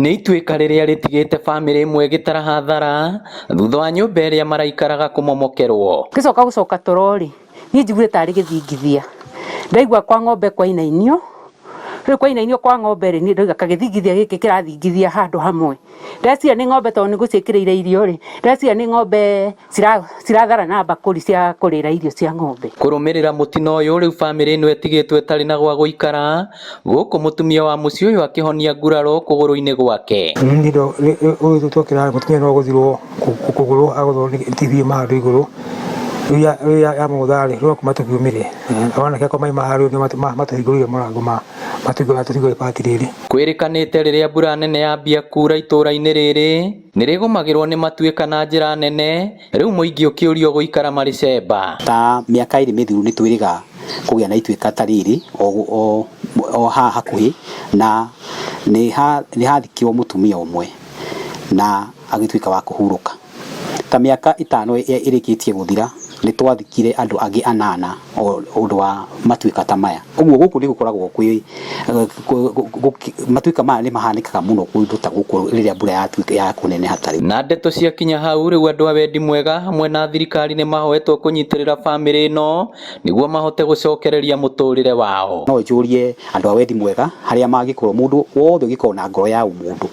nĩ ituĩka rĩrĩa rĩtigĩte bamĩrĩ ĩmwe ĩgĩtara hathara thutha wa nyũmba ĩrĩa maraikaraga kũmomokerwo. Gũcoka torori niĩ njiguire tarĩ gĩthingithia, ndaigua kwa ng'ombe kwainainio, rĩu kwainainio kwa ng'ombe rĩ niĩ ndauga kagĩthingithia gĩkĩ kĩrathingithia handũ hamwe, ndeciria nĩ ng'ombe tondũ nĩgũciĩkĩrĩire irio rĩ, ndeciria nĩ ng'ombe cirathara na mbakũri cia kũrĩra irio cia ng'ombe. Kũrũmĩrĩra mũtino ũyũ rĩu bamĩrĩ ĩno ĩtigĩtwo ĩtarĩ na gwa gũikara, gũkũ mũtumia wa mũciĩ ũyũ akĩhonia nguraro kũgũrũ-inĩ gwake. Ũyũ twokĩra mũtumia no gũthirwo kũgũrũ agũthwo nĩ TV mahandũ igũrũ rĩu ya mũgũtha rĩ rĩu kuma tũkiumire wanake akwa maima harĩa matũhingũrĩire mũrango matũhingũrĩire ibati rĩrĩ. Kwĩrĩkanĩte rĩrĩa mbura nene yambia kura itũra-inĩ rĩrĩ nĩrĩgũmagĩrwo nĩ matuĩka na njĩra nene, rĩu mũingĩ ũkĩũrio gũikara marĩ cemba. Ta mĩaka ĩrĩ mĩthiru nĩ twĩrĩga kũgĩa na ituĩka ta rĩrĩ o haha hakuhĩ, na nĩ hathikirwo mũtumia ũmwe na agĩtuĩka wa kũhurũka. Ta mĩaka ĩtano ĩrĩkĩtie gũthira nĩ twathikire andũ angĩ 8 ũndũ wa matuĩka ta maya. Ũguo gũkũ nĩ gũkoragwo kwĩ matuĩka maya nĩ mahanĩkaga mũno kũndũ ta gũkũ rĩrĩa mbura yatuĩka ya kũneneha ta rĩu. Na ndeto ciakinya hau rĩu andũ a wendi mwega hamwe na thirikari nĩ mahoetwo kũnyitĩrĩra bamĩrĩ ĩno nĩguo mahote gũcokereria mũtũrĩre wao. No njũrie andũ a wendi mwega harĩa mangĩkorwo mũndũ wothe ũngĩkorwo na ngoro ya ũmũndũ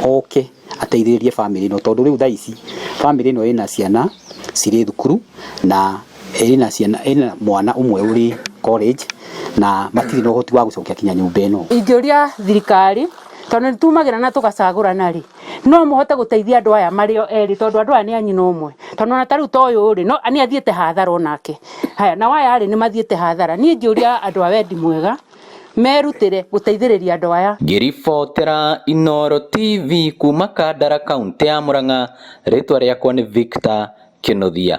oke ateithĩrĩrie bamĩrĩ ĩno, tondũ rĩu thaa ici bamĩrĩ ĩno ĩna ciana cirĩ thukuru na ĩna mwana ũmwe ũrĩ college na matirĩ na ũhoti wa gũcokia kinya nyũmba ĩno. Ingĩũria thirikari tondũ nĩtumagĩra na tũgacagũrana rĩ, no mũhote gũteithia andũ aya marĩ o erĩ, tondũ andũ aya nĩ a nyina ũmwe, tondũ ona tarĩu ta ũyũ rĩ nĩ athiĩte hathara onake, haya nao aya rĩ nĩ mathiĩte hathara. Niĩ ingĩũria andũ a wendi mwega merutĩre gũteithĩrĩria andũ aya. Ngĩribotera Inooro TV kuma Kandara kaunti ya Murang'a, rĩtwa rĩakwa nĩ Victor Kĩnuthia.